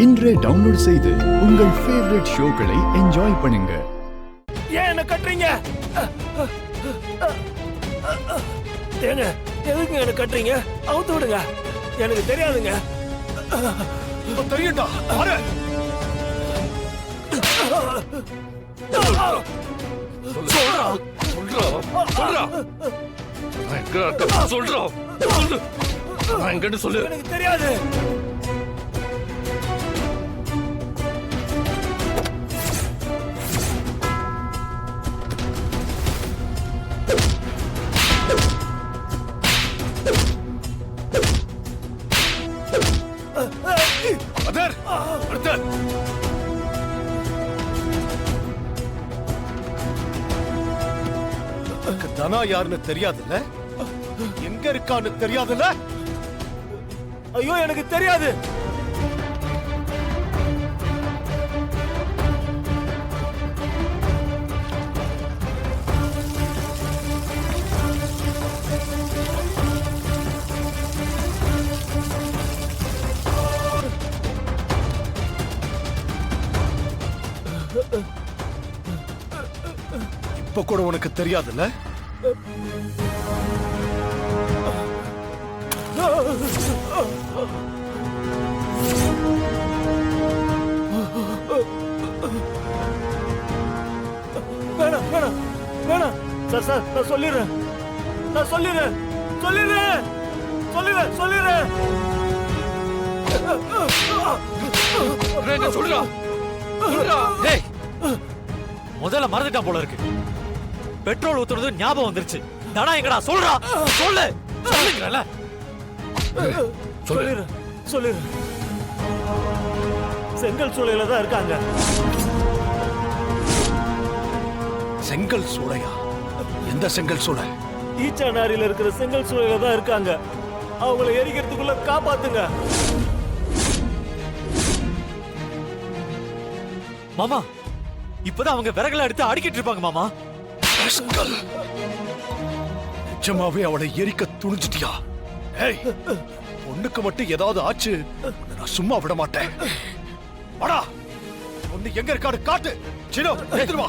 இன்றே டவுன்லோட் செய்து உங்கள் ஃபேவரட் ஷோக்களை என்ஜாய் பண்ணுங்க. ஏன் என்ன கட்டுறீங்க? ஏங்க எதுக்கு என்ன கட்டுறீங்க? அவுத்து விடுங்க. எனக்கு தெரியாதுங்க. தெரியட்டா பாரு. சொல்லு. எனக்கு தெரியாது. தனா யாருன்னு தெரியாதுல்ல? எங்க இருக்கான்னு தெரியாதுல்ல? ஐயோ எனக்கு தெரியாது. இப்ப கூட உனக்கு தெரியாதுல்ல? வேணாம் வேணாம் வேணாம் சார் சார் நான் சொல்லிடுறேன். நான் சொல்லிடுறேன் சொல்லிடுறேன் சொல்லிடுறேன் சொல்லிடுறேன். சொல்றா. டேய் முதல்ல மறந்துட்டான் போல இருக்கு. பெட்ரோல் ஊத்துறது ஞாபகம் வந்துருச்சு. தனா எங்கடா சொல்றா சொல்லு. சொல்லுங்கல சொல்லிடுறேன் சொல்லிடுறேன். செங்கல் சூளையில தான் இருக்காங்க. செங்கல் சூளையா? எந்த செங்கல் சூளை? ஈச்சானாரில இருக்கிற செங்கல் சூளையில தான் இருக்காங்க. அவங்களை எரிக்கிறதுக்குள்ள காப்பாத்துங்க மாமா. இப்பதான் அவங்க விறகுல எடுத்து அடிக்கிட்டு இருப்பாங்க மாமா. நிஜமாவே அவளை எரிக்க துணிஞ்சிட்டியா? ஏய், பொண்ணுக்கு மட்டும் ஏதாவது ஆச்சு நான் சும்மா விட மாட்டேன். வாடா, பொண்ணு எங்க இருக்காடு காட்டு. சினோ எடுத்துட்டு வா.